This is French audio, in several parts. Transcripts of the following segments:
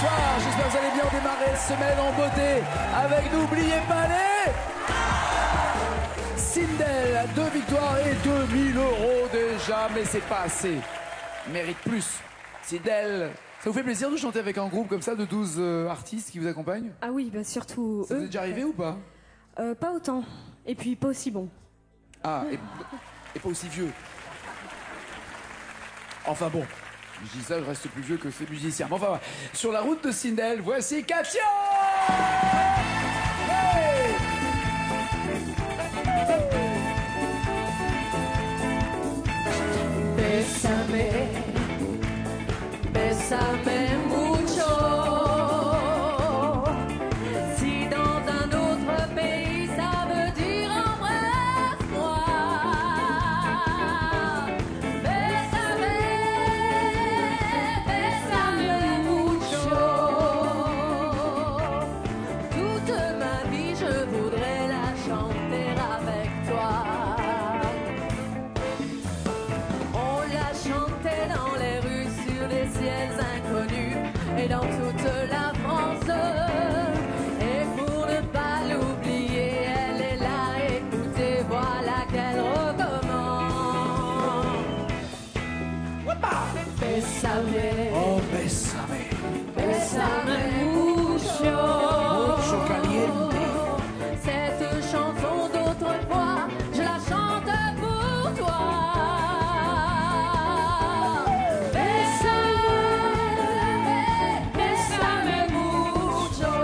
bonsoir, j'espère que vous allez bien démarrer cette semaine en beauté avec n'oubliez pas les Sindel, 2 victoires et 2000 € déjà, mais c'est pas assez, mérite plus. Sindel, ça vous fait plaisir de chanter avec un groupe comme ça de 12 artistes qui vous accompagnent? Ah oui, bah surtout ça eux. vous est déjà arrivé ou pas? Pas autant, et puis pas aussi bon. Ah, et pas aussi vieux. Enfin bon, je dis ça, je reste plus vieux que ces musiciens. Mais enfin, sur la route de Sindel, voici Katia. Hey. Bésame, bésame mucho. Si dans un autre pays ça veut dire embrasse-moi. Bésame, bésame mucho. Toute ma vie je voudrais la chanter avec toi. On l'a chantait dans les rues, sur les ciels inconnus et dans toute la France. Et pour ne pas l'oublier, elle est là, écoutez, voilà qu'elle recommence. Bésame, Oh, bésame. bésame mucho. Mucho caliente. Cette chanson d'autrefois, je la chante pour toi. Bésame mucho.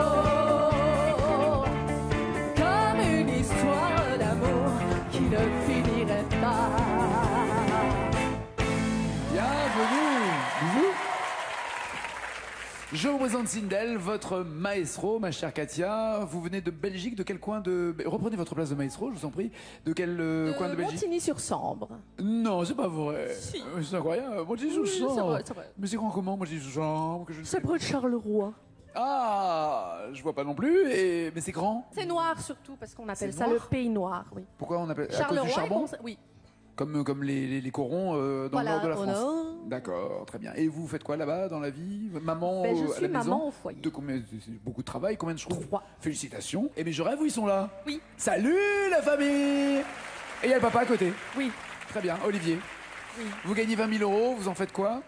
Comme une histoire d'amour qui ne finirait pas. Bienvenue. Bisous. Je vous présente Sindel, votre maestro, ma chère Katia. Vous venez de Belgique, de quel coin de... Reprenez votre place de maestro, je vous en prie. De quel coin de Belgique? Montigny-sur-Sambre. Non, c'est pas vrai. Si. C'est incroyable. Moi, je dis Oui, c'est Sambre. vrai, c'est vrai. Mais c'est grand comment? Moi, je dis Sambre. Que je... C'est près de Charleroi. Ah, je vois pas non plus. Mais c'est grand. C'est noir surtout, parce qu'on appelle C'est ça noir le pays noir, oui. Pourquoi on appelle... À cause Charleroi, du charbon? oui. Comme les corons dans Voilà, le nord de la au France. nord. D'accord, très bien. Et vous faites quoi là-bas dans la vie? Votre maman Ben, je à suis la maison? maman au foyer. De combien? C'est beaucoup de travail. Combien de chevaux? 3. Félicitations. Et mes je rêve où ils sont là? Oui. Salut la famille. Et il y a le papa à côté. Oui. Très bien, Olivier. Oui. Vous gagnez 20 000 €. Vous en faites quoi?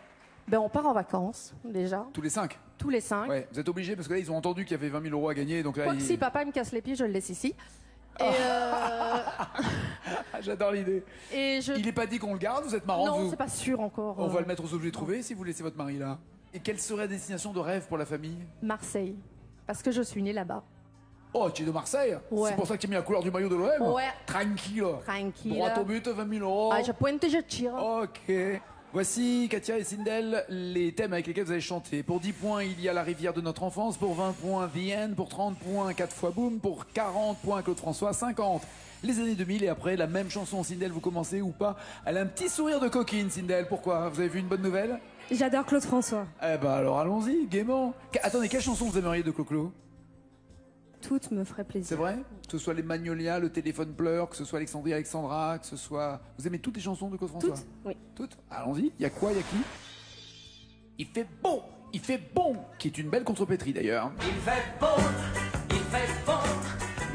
Ben, on part en vacances, déjà. Tous les 5? Tous les 5. Ouais. Vous êtes obligés parce que là ils ont entendu qu'il y avait 20 000 € à gagner. Donc là, Quoique si papa me casse les pieds, je le laisse ici. Et, J'adore l'idée. et je... Il est pas dit qu'on le garde. Vous êtes marrant. Non, vous... c'est pas sûr encore. On va le mettre aux objets trouvés si vous laissez votre mari là. Et quelle serait la destination de rêve pour la famille? Marseille. Parce que je suis née là-bas. Oh, tu es de Marseille? Ouais. C'est pour ça que tu as mis la couleur du maillot de l'OM? Ouais. Tranquille. Tranquille. Droit au but, 20 000 €. Ah, je pointe et je tire. Ok. Voici, Katia et Sindel, les thèmes avec lesquels vous allez chanter. Pour 10 points, il y a la rivière de notre enfance. Pour 20 points, The End. Pour 30 points, 4 fois Boom. Pour 40 points, Claude François. 50, les années 2000. Et après, la même chanson. Sindel, vous commencez ou pas? Elle a un petit sourire de coquine, Sindel. Pourquoi? Vous avez vu une bonne nouvelle? J'adore Claude François. Eh ben alors, allons-y, gaiement. Attendez, quelle chanson vous aimeriez de Clo-Clo? Toutes me feraient C'est plaisir. vrai? Que ce soit les Magnolias, le téléphone pleure, que ce soit Alexandrie Alexandra, que ce soit... Vous aimez toutes les chansons de Claude François? Toutes? Oui. Toutes? Allons-y. Il y a quoi? Il y a qui? Il fait bon! Il fait bon! Qui est une belle contrepétrie d'ailleurs. Il fait bon,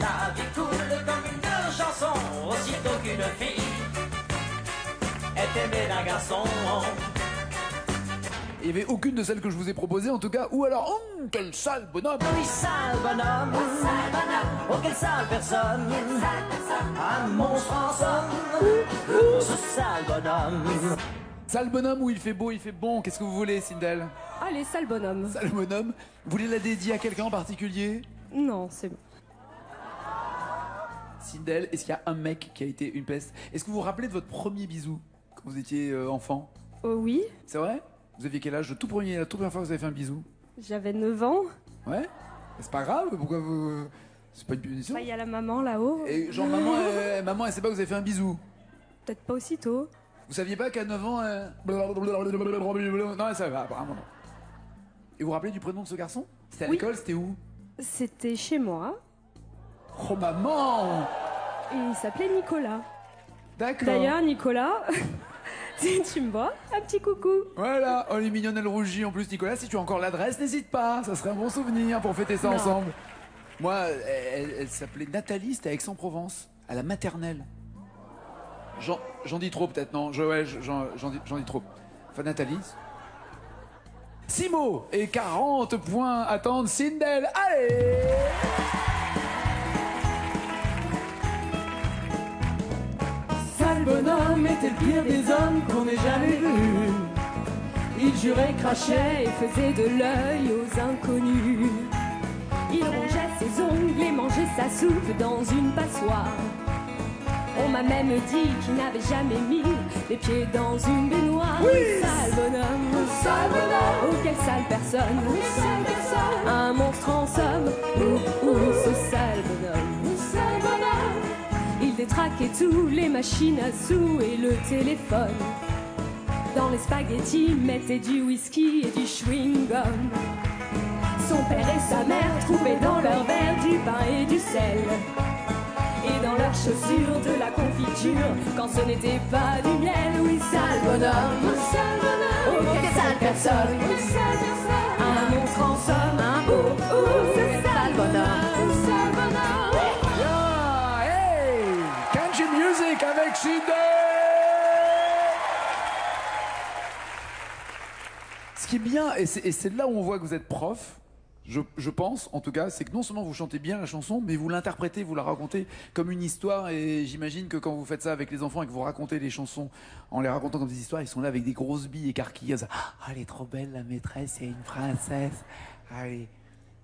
la vie coule comme une chanson, aussitôt qu'une fille est aimée d'un garçon. Il n'y avait aucune de celles que je vous ai proposées en tout cas. Ou alors, oh, quel sale bonhomme! Oui, sale bonhomme, oh quelle sale personne, un monstre en somme, ce sale bonhomme. Sale bonhomme où il fait beau, il fait bon. Qu'est-ce que vous voulez, Sindel? Allez, sale bonhomme. Sale bonhomme. Vous voulez la dédier à quelqu'un en particulier? Non, c'est bon. Sindel, est-ce qu'il y a un mec qui a été une peste? Est-ce que vous vous rappelez de votre premier bisou quand vous étiez enfant? Oui, C'est vrai? Vous aviez quel âge? La toute première fois que vous avez fait un bisou? j'avais 9 ans. Ouais? C'est pas grave, pourquoi vous... C'est pas une punition? Bah, il y a la maman là-haut. Et genre maman elle sait pas que vous avez fait un bisou? Peut-être pas aussitôt. Vous saviez pas qu'à 9 ans... Non, ça va, apparemment. Et vous vous rappelez du prénom de ce garçon? C'était à Oui. l'école, c'était où? C'était chez moi. Oh maman! Et il s'appelait Nicolas. D'accord. D'ailleurs, Nicolas, Tu me vois? Un petit coucou. Voilà, oh, elle est mignonne, elle rougit. En plus, Nicolas, si tu as encore l'adresse, n'hésite pas. Ça serait un bon souvenir pour fêter ça ensemble. Moi, elle s'appelait Nathalie, c'était à Aix-en-Provence, à la maternelle. J'en dis trop peut-être, non? J'en dis trop. Enfin, Nathalie. 6 mots et 40 points attendent Sindel. Allez! Sale bonhomme était le pire des hommes qu'on ait jamais vu. Il jurait, crachait et faisait de l'œil aux inconnus. Il rongeait ses ongles et mangeait sa soupe dans une passoire. On m'a même dit qu'il n'avait jamais mis les pieds dans une baignoire. Oui. Sale bonhomme, oh quelle sale personne, un monstre en somme, ce sale bonhomme, il détraquait tous les machines à sous et le téléphone. Dans les spaghettis mettait du whisky et du chewing-gum. Son père et sa mère trouvaient dans leur verre du pain et du sel. Et dans leurs chaussures de la confiture, quand ce n'était pas du miel. Oui, sale bonhomme, oh quelle sale personne, un monstre en somme, ce sale bonhomme, Yeah, hey! Country Music avec Sindel! Ce qui est bien, et c'est là où on voit que vous êtes prof, je pense, en tout cas, c'est que non seulement vous chantez bien la chanson, mais vous l'interprétez, vous la racontez comme une histoire. Et j'imagine que quand vous faites ça avec les enfants et que vous racontez les chansons en les racontant comme des histoires, ils sont là avec des grosses billes écarquillées. Ah, elle est trop belle, la maîtresse, il y a une princesse. Allez.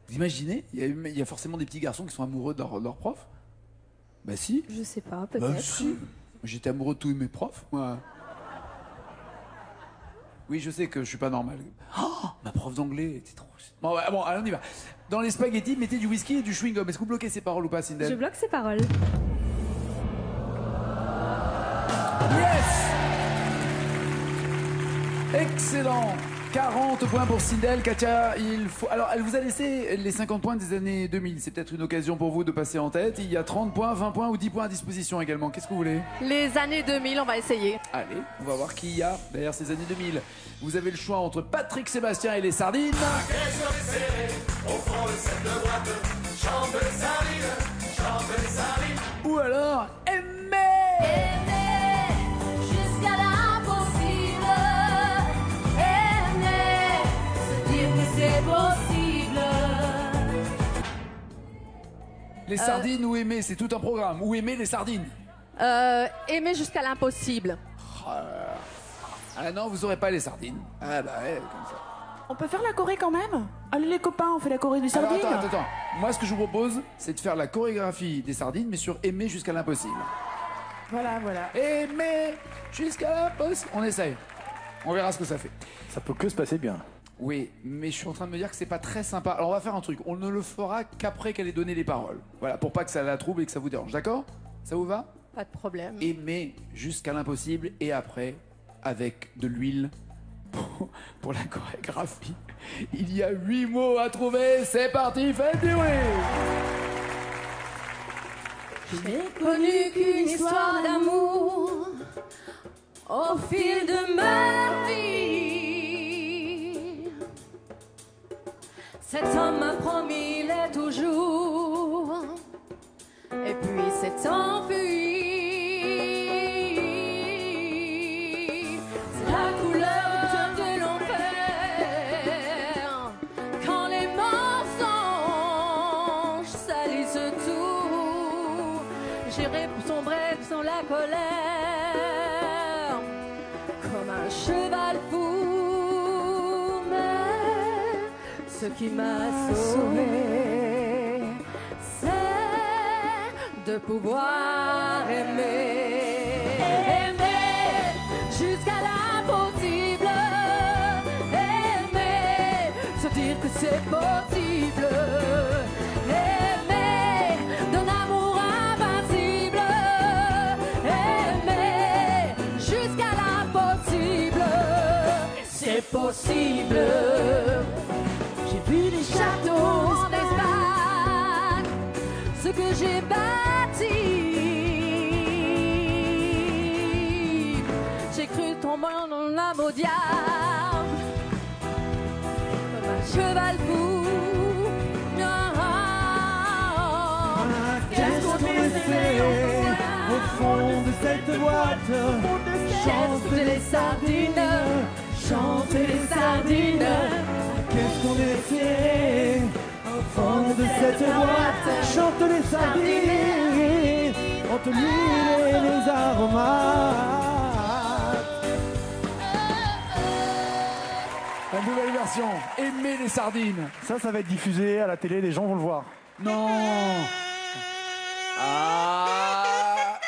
Vous imaginez, il y a forcément des petits garçons qui sont amoureux de leur prof. Bah si. Je sais pas, Bah peut-être. si. J'étais amoureux de tous mes profs, moi. Oui, je sais que je suis pas normal. Oh, ma prof d'anglais était trop... Bon, ouais, bon, allez, on y va. Dans les spaghettis, mettez du whisky et du chewing-gum. Est-ce que vous bloquez ces paroles ou pas, Sindel? Je bloque ses paroles. Yes! Excellent! 40 points pour Sindel. Katia, il faut... Alors, elle vous a laissé les 50 points des années 2000. C'est peut-être une occasion pour vous de passer en tête. Il y a 30 points, 20 points ou 10 points à disposition également. Qu'est-ce que vous voulez? Les années 2000, on va essayer. Allez, on va voir qui y a derrière ces années 2000. Vous avez le choix entre Patrick Sébastien et les Sardines. Ou alors Aimer. Jusqu'à l'impossible, aimer, se dire que c'est possible. Les Sardines ou Aimer, c'est tout un programme. Ou Aimer les Sardines. Aimer jusqu'à l'impossible. Ah non, vous aurez pas les Sardines. Ah bah ouais, comme ça. On peut faire la Corée quand même? Allez les copains, on fait la Corée des Alors, sardines. attends. Moi, ce que je vous propose, c'est de faire la chorégraphie des Sardines, mais sur Aimer jusqu'à l'impossible. Voilà. Aimer jusqu'à l'impossible. On essaye. On verra ce que ça fait. Ça peut que se passer bien. Oui, mais je suis en train de me dire que c'est pas très sympa. Alors on va faire un truc. On ne le fera qu'après qu'elle ait donné les paroles. Voilà, pour pas que ça la trouble et que ça vous dérange. D'accord? Ça vous va? Pas de problème. Aimer jusqu'à l'impossible et après, avec de l'huile pour la chorégraphie. Il y a 8 mots à trouver. C'est parti, faites du bruit. J'ai connu qu'une histoire d'amour au fil de ma vie. Cet homme m'a promis il est toujours, et puis s'est enfui. C'est la couleur de l'enfer quand les mensonges salissent tout. J'irai sombrer dans la colère comme un cheval fou, mais ce qui m'a sauvé, c'est de pouvoir aimer. Aimer jusqu'à l'impossible, aimer, se dire que c'est possible, aimer d'un amour invincible, aimer jusqu'à l'impossible, c'est possible. J'ai vu des châteaux en Espagne, ce que j'ai bâti. J'ai cru tomber au diable, comme un cheval fou. Qu'est-ce qu'on essaie au fond de cette boîte? Chante les sardines, chante les sardines. Qu'est-ce qu'on essaie au fond de cette boîte? Chante les sardines entre l'huile et les aromates. La nouvelle version, aimer les sardines. Ça va être diffusé à la télé, les gens vont le voir. Non. Ah.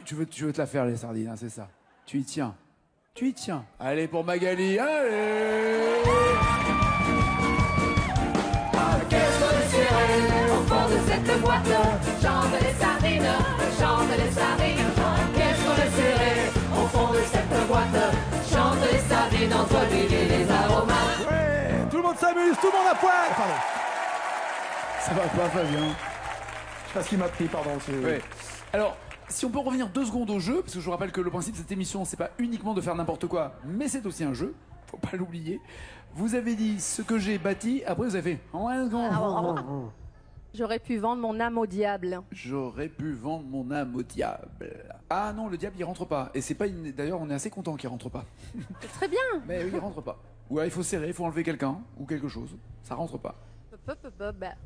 Tu veux te la faire les sardines, hein, c'est ça. Tu y tiens. Tu y tiens. Allez pour Magali, allez. Qu'est-ce qu'on est serré au fond de cette boîte? Chante les sardines, chante les sardines. Qu'est-ce qu'on est serré au fond de cette boîte? Chante les sardines entre l'huile et les aromates. Ouais, tout le monde s'amuse, tout le monde à poil. Pardon, Ça va pas, Fabien. je sais pas ce qui m'a pris, pardon. Ouais. Alors, si on peut revenir 2 secondes au jeu, parce que je vous rappelle que le principe de cette émission, c'est pas uniquement de faire n'importe quoi, mais c'est aussi un jeu. Faut pas l'oublier. Vous avez dit ce que j'ai bâti, après vous avez fait. J'aurais pu vendre mon âme au diable. J'aurais pu vendre mon âme au diable. Ah non, le diable il rentre pas. Et c'est pas une... D'ailleurs, on est assez content qu'il rentre pas. C'est très bien. Mais oui, il rentre pas. Ou alors il faut serrer, il faut enlever quelqu'un ou quelque chose. Ça rentre pas. Ben,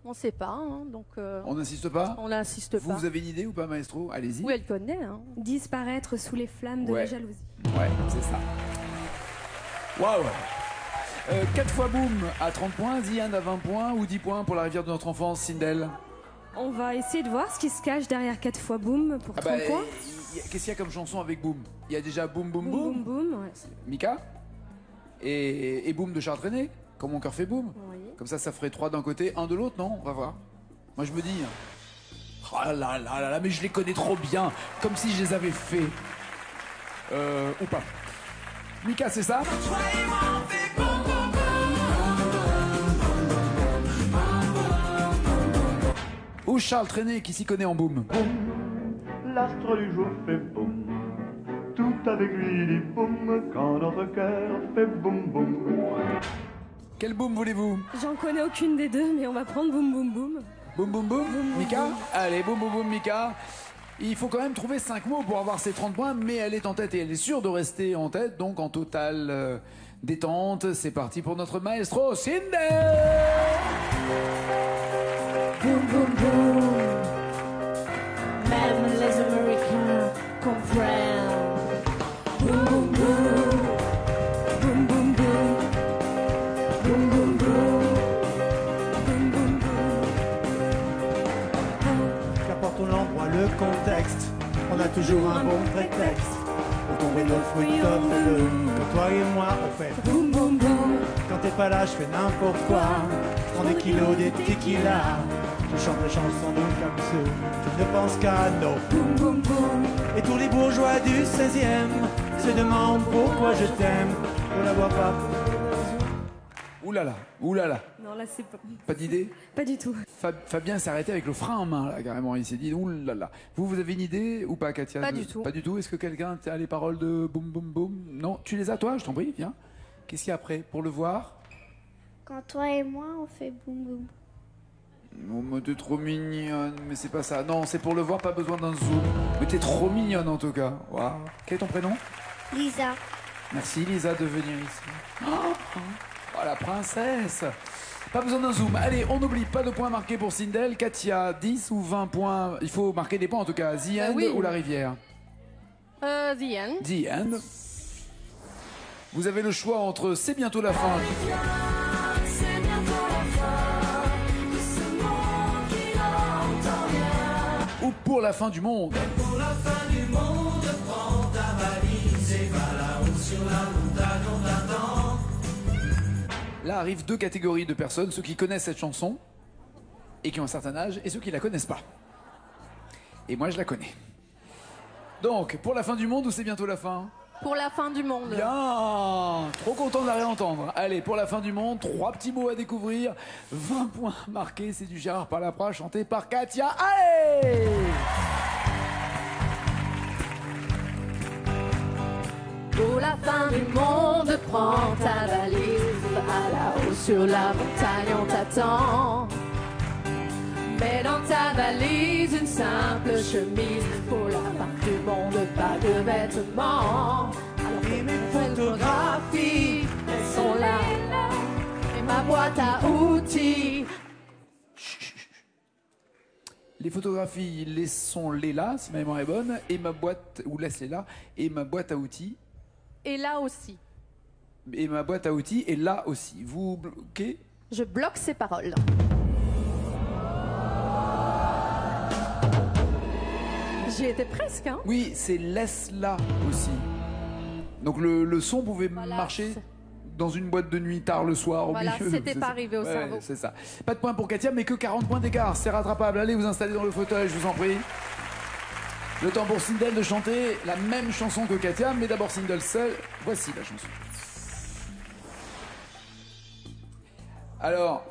on sait pas, hein, donc On n'insiste pas. on n'insiste pas. Vous avez une idée ou pas, maestro? Allez-y. Oui, elle connaît. Hein. Disparaître sous les flammes de Ouais. la jalousie. Ouais, c'est ça. Waouh. 4 fois boum à 30 points, Ziane à 20 points ou 10 points pour la rivière de notre enfance, Sindel. On va essayer de voir ce qui se cache derrière 4 fois boum pour 30 points. Qu'est-ce qu'il y a comme chanson avec boum? Il y a déjà boum boum Boum boum, boum boum, ouais. Mika et boum de Charles Trenet, comme mon cœur fait boum. Oui. Comme ça ferait 3 d'un côté, 1 de l'autre, non? On va voir. Moi je me dis, oh là là là là, mais je les connais trop bien, comme si je les avais fait. Ou pas. Mika, c'est ça? Ou Charles Trenet qui s'y connaît en boum. L'astre du jour fait boum, tout avec lui dit boum, quand notre cœur fait boum boum. Quel boum voulez-vous? J'en connais aucune des deux, mais on va prendre boum boum boum. Boum boum boum, Mika? Allez, boum boum boum, Mika. Il faut quand même trouver 5 mots pour avoir ces 30 points, mais elle est en tête et elle est sûre de rester en tête, donc en totale détente. C'est parti pour notre maestro, Sindel! Boum boum boum, même les Américains comprennent. Boum boum boum, Boum boum boum, boum boum boum. boum boum boum. Qu'importe l'endroit, le contexte, on a toujours un bon prétexte pour tomber nos fruits comme le que toi et moi on fait. Boum boum boum. Quand t'es pas là, je fais n'importe quoi. Je prends des kilos, des tequila. Je chante des chansons donc comme ceux. Je ne pense qu'à nos Boum boum boum. Et tous les bourgeois du 16e se demandent pourquoi je t'aime. Je la vois pas. Ouh là là, ouh là là. Non, là c'est pas. Pas d'idée? Pas du tout. Fabien s'est arrêté avec le frein en main, là, carrément. Il s'est dit, ouh là là. Vous avez une idée ou pas, Katia? Pas du tout. Pas du tout. Est-ce que quelqu'un a les paroles de boum boum boum? Non? Tu les as, toi? Je t'en prie, viens. Qu'est-ce qu'il y a après? Pour le voir? Quand toi et moi, on fait boum boum. Oh, mais t'es trop mignonne, mais c'est pas ça. Non, c'est pour le voir, pas besoin d'un zoom. Mais t'es trop mignonne en tout cas. Waouh. Quel est ton prénom? Lisa. Merci Lisa de venir ici. Oh, la princesse. Pas besoin d'un zoom. Allez, on n'oublie pas de points marqués pour Sindel. Katia, 10 ou 20 points. Il faut marquer des points en tout cas. The End oui. ou la rivière? The End. The End. Vous avez le choix entre C'est bientôt la fin. Ou Pour la fin du monde. Pour la fin du monde, prends ta valise et va là-haut sur la montagne, on t'attend. Là arrivent 2 catégories de personnes, ceux qui connaissent cette chanson et qui ont un certain âge, et ceux qui la connaissent pas. Et moi je la connais. Donc, Pour la fin du monde ou C'est bientôt la fin? Pour la fin du monde. Bien. Trop content de la réentendre. Allez, Pour la fin du monde, 3 petits mots à découvrir. 20 points marqués, c'est du Gérard Palapra chanté par Katia. Allez! Pour la fin du monde, prends ta valise. À la haut sur la montagne, on t'attend. Mets dans ta valise une simple chemise. Pour la fin du monde, pas de vêtements. Alors et mes photographies, elles sont là. Et ma boîte à outils. Les photographies, laissons-les là, si ma mémoire est bonne, et ma boîte, ou laisse-les là, et ma boîte à outils. Et là aussi. Et ma boîte à outils est là aussi. Vous bloquez? Je bloque ces paroles. J'y étais presque, hein? Oui, c'est laisse-la aussi. Donc le son pouvait marcher dans une boîte de nuit tard le soir. Voilà, au milieu. c'était pas arrivé au cerveau. C'est ça. Pas de points pour Katia, mais que 40 points d'écart. C'est rattrapable. Allez vous installer dans le fauteuil, je vous en prie. Le temps pour Sindel de chanter la même chanson que Katia, mais d'abord Sindel seul. Voici la chanson. Alors,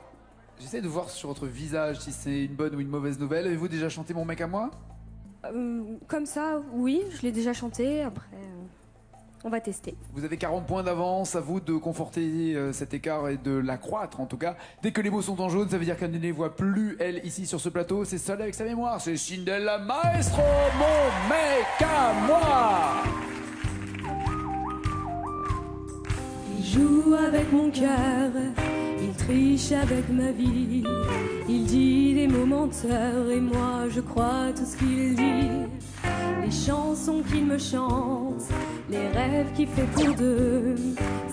j'essaie de voir sur votre visage si c'est une bonne ou une mauvaise nouvelle. Avez-vous déjà chanté Mon mec à moi? Comme ça, oui, je l'ai déjà chanté. Après, on va tester. Vous avez 40 points d'avance, à vous de conforter cet écart et de l'accroître en tout cas. Dès que les mots sont en jaune, ça veut dire qu'elle ne les voit plus, elle, ici sur ce plateau. C'est seule avec sa mémoire, c'est Sindel la maestro, Mon mec à moi. Il joue avec mon cœur, il triche avec ma vie. Il dit des mots menteurs et moi je crois tout ce qu'il dit. Les chansons qu'il me chante, les rêves qu'il fait pour deux,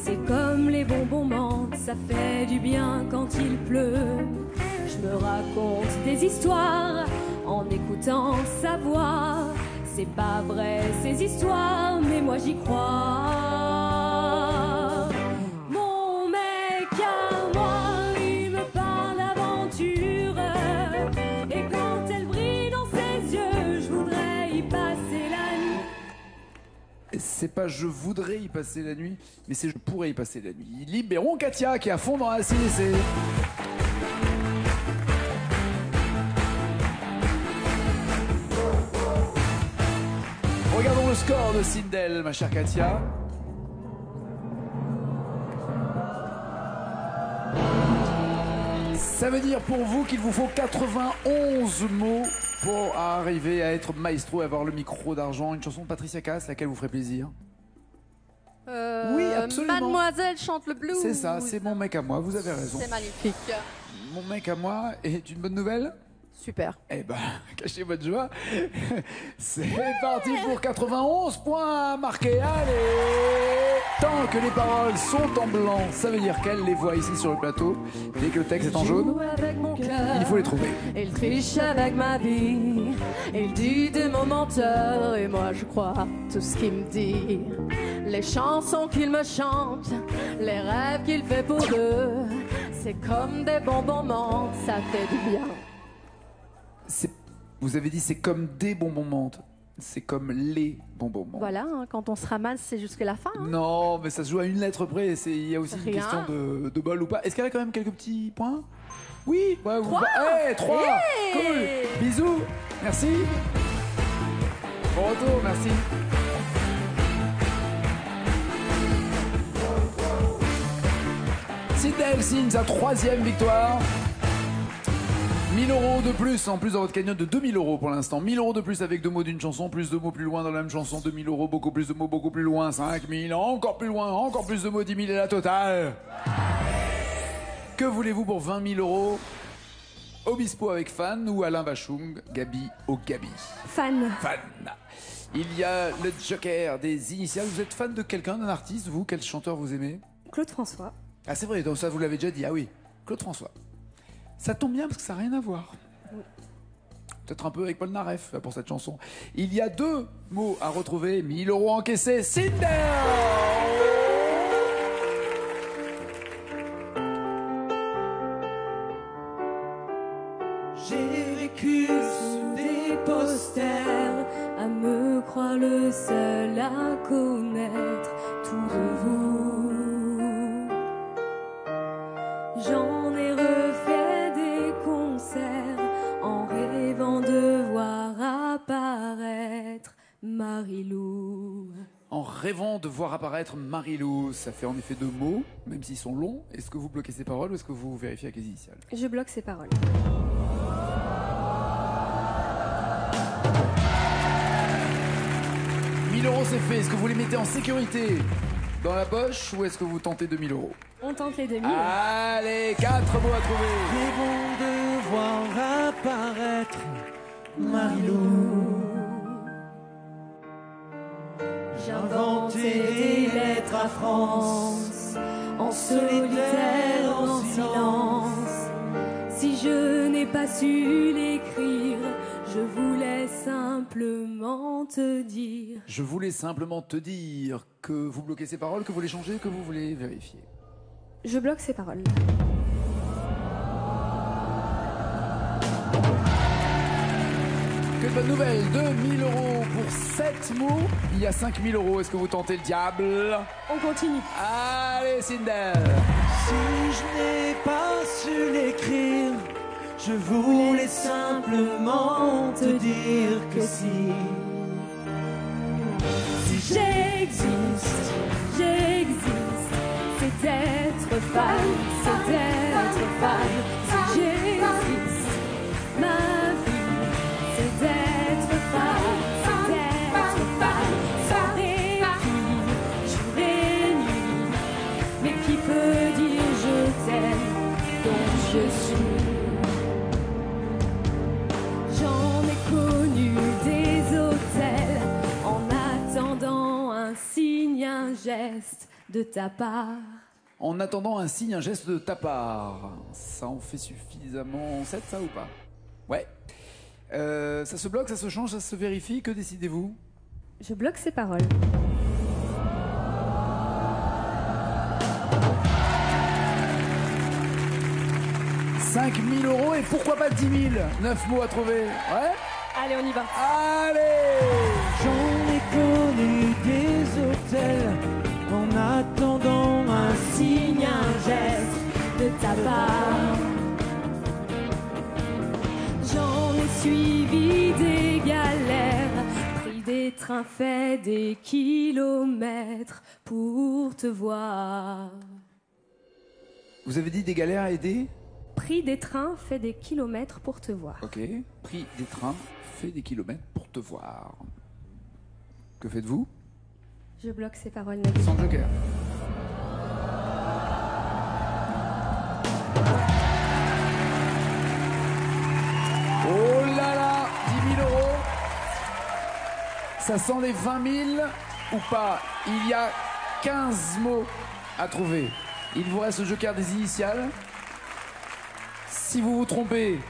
c'est comme les bonbons menthes, ça fait du bien quand il pleut. Je me raconte des histoires en écoutant sa voix. C'est pas vrai ces histoires, mais moi j'y crois. Mon mec à moi, il me parle d'aventure. Et quand elle brille dans ses yeux, je voudrais y passer la nuit. C'est pas je voudrais y passer la nuit, mais c'est je pourrais y passer la nuit. Libérons Katia qui est à fond dans la CDC. Regardons le score de Sindel, ma chère Katia. Ça veut dire pour vous qu'il vous faut 91 mots pour arriver à être maestro et avoir le micro d'argent. Une chanson de Patricia Cass, laquelle vous ferait plaisir? Oui, absolument. Mademoiselle chante le blues. C'est ça, c'est Mon mec à moi, vous avez raison. C'est magnifique. Mon mec à moi est une bonne nouvelle? Super. Eh ben, cachez votre joie. C'est parti pour 91 points marqués. Allez! Tant que les paroles sont en blanc, ça veut dire qu'elle les voit ici sur le plateau. Dès que le texte est en jaune, il faut les trouver. Il triche avec ma vie. Il dit des mots menteurs et moi je crois tout ce qu'il me dit. Les chansons qu'il me chante, les rêves qu'il fait pour eux, c'est comme des bonbons menthes, ça fait du bien. Vous avez dit c'est comme des bonbons menthes. C'est comme les bonbons menthes. Voilà, hein, quand on se ramasse, c'est jusqu'à la fin. Hein. Non, mais ça se joue à une lettre près. Il y a aussi une question de bol ou pas. Est-ce qu'elle a quand même quelques petits points? Oui. Ouais, 3 3. Cool. Bisous. Merci. Bon retour, merci. Sindel signe sa 3e victoire. 1000 € de plus, en plus dans votre cagnotte de 2000 € pour l'instant. 1000 € de plus avec 2 mots d'une chanson, plus 2 mots plus loin dans la même chanson. 2000 €, beaucoup plus de mots, beaucoup plus loin. 5000, encore plus loin, encore plus de mots, 10 000 et la totale. Que voulez-vous pour 20 000 €? Obispo avec Fan ou Alain Bachung, Gabi au Gabi? Fan. Fan. Il y a le joker des initiales. Vous êtes fan de quelqu'un, d'un artiste, vous? Quel chanteur vous aimez? Claude François. Ah c'est vrai, donc ça vous l'avez déjà dit. Ah oui, Claude François. Ça tombe bien parce que ça n'a rien à voir. Peut-être un peu avec Paul Naref pour cette chanson. Il y a 2 mots à retrouver. 1000 € encaissés. Sindel! J'ai vécu sous des posters, à me croire le seul à connaître tout de vous. J'en ai refait des concerts en rêvant de voir apparaître Marie-Lou. En rêvant rêvant de voir apparaître Marilou. Ça fait en effet 2 mots, même s'ils sont longs. Est-ce que vous bloquez ces paroles ou est-ce que vous vérifiez avec les initiales? Je bloque ces paroles. 1000 euros, c'est fait. Est-ce que vous les mettez en sécurité dans la poche ou est-ce que vous tentez 2000 euros? On tente les 2000. Allez, 4 mots à trouver. C'est bon de voir apparaître Marilou. J'ai inventé des lettres à France, en solitaire, en silence. Si je n'ai pas su l'écrire, je voulais simplement te dire. Je voulais simplement te dire que vous bloquez ces paroles, que vous les changez, que vous voulez vérifier. Je bloque ces paroles. Quelle bonne nouvelle, 2000 euros pour 7 mots. Il y a 5000 euros. Est-ce que vous tentez le diable? On continue. Allez, Sindel. Si je n'ai pas su l'écrire, je voulais simplement te dire que si j'existe, c'est d'être fan, c'est d'être fan. Si j'existe, ma vie, c'est d'être fan, c'est d'être fan. Soir et nuit, jour et nuit, mais qui peut dire je t'aime, donc je suis. J'en ai connu des hôtels en attendant un signe, un geste de ta part. En attendant un signe, un geste de ta part. Ça en fait suffisamment 7, ça ou pas? Ouais. Ça se bloque, ça se change, ça se vérifie. Que décidez-vous? Je bloque ces paroles. « 5000 euros et pourquoi pas 10 000 9 mots à trouver. Ouais? Allez, on y va. Allez! j'en ai connu des hôtels en attendant un Signe, un geste de ta part. J'en ai suivi des galères, pris des trains, fait des kilomètres pour te voir. Vous avez dit des galères à aider? Pris des trains, fait des kilomètres pour te voir. Ok. Pris des trains, fait des kilomètres pour te voir. Que faites-vous? Je bloque ces paroles, Nabil. Sans joker. Oh là là, 10 000 euros. Ça sent les 20 000 ou pas? Il y a 15 mots à trouver. Il vous reste le joker des initiales. Si vous vous trompez,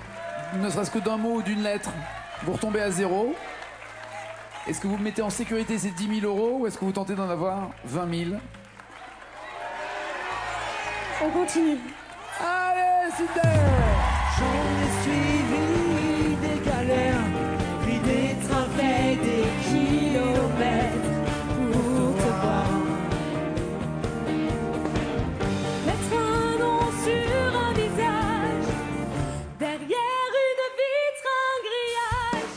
ne serait-ce que d'un mot ou d'une lettre, vous retombez à 0. Est-ce que vous mettez en sécurité ces 10 000 euros ou est-ce que vous tentez d'en avoir 20 000? On continue. Allez, Sindel! J'en ai suivi des galères, pris des trains, fait des kilomètres pour te voir. Mettre un nom sur un visage, derrière une vitre, un grillage.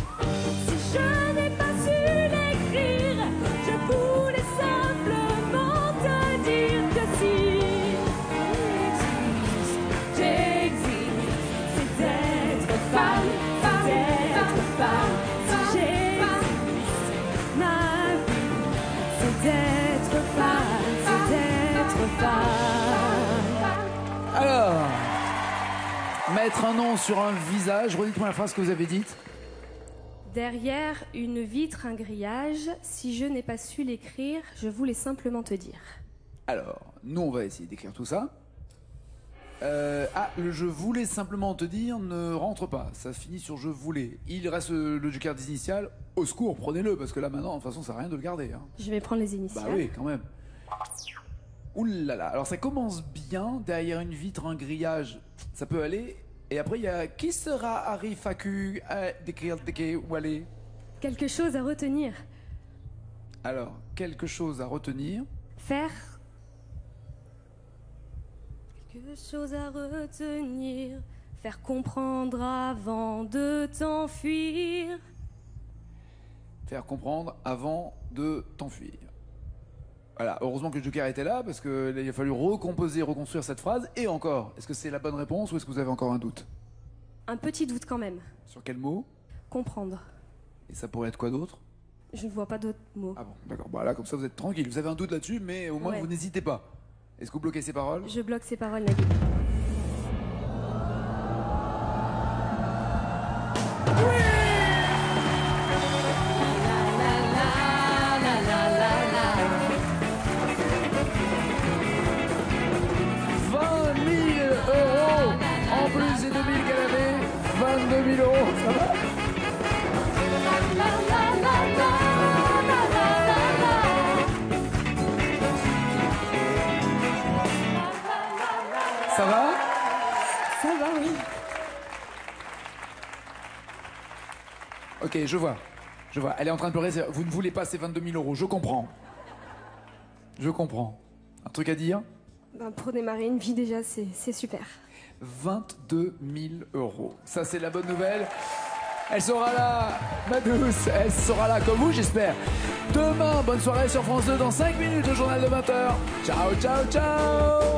Si je n'ai pas su l'écrire, je voulais simplement te dire que si j'existe, c'est d'être femme, c'est d'être femme. Si j'existe, ma vie, c'est d'être femme, c'est d'être femme. Alors, mettre un nom sur un visage, redites-moi la phrase que vous avez dite. Derrière une vitre, un grillage, si je n'ai pas su l'écrire, je voulais simplement te dire. Alors, nous on va essayer d'écrire tout ça. Le je voulais simplement te dire ne rentre pas, ça finit sur je voulais. Il reste le joker des initiales, au secours, prenez-le, parce que là maintenant, de toute façon, ça sert à rien de le garder. Hein. Je vais prendre les initiales. Bah oui, quand même. Ouh là là, alors ça commence bien, derrière une vitre, un grillage, ça peut aller. Et après, il y a qui sera Harry Faku d'écrire ou aller. Quelque chose à retenir. Alors, quelque chose à retenir. Faire. Quelque chose à retenir. Faire comprendre avant de t'enfuir. Faire comprendre avant de t'enfuir. Voilà, heureusement que le Joker était là parce qu'il a fallu recomposer, reconstruire cette phrase. Et encore, est-ce que c'est la bonne réponse ou est-ce que vous avez encore un doute? Un petit doute quand même. Sur quel mot? Comprendre. Et ça pourrait être quoi d'autre? Je ne vois pas d'autres mots. Ah bon, d'accord. Bah là, comme ça, vous êtes tranquille. Vous avez un doute là-dessus, mais au moins, Ouais. vous n'hésitez pas. Est-ce que vous bloquez ces paroles? Je bloque ces paroles, Nabil. En plus des 2000 qu'elle avait, 22 000 euros, ça va? Ça va? Ça va, oui. Ok, je vois. Je vois. Elle est en train de pleurer. Vous ne voulez pas ces 22 000 euros. Je comprends. Je comprends. Un truc à dire? Ben, pour démarrer une vie, déjà, c'est super. 22 000 euros. Ça, c'est la bonne nouvelle. Elle sera là, ma douce. Elle sera là comme vous, j'espère. Demain, bonne soirée sur France 2 dans 5 minutes au journal de 20h. Ciao, ciao, ciao.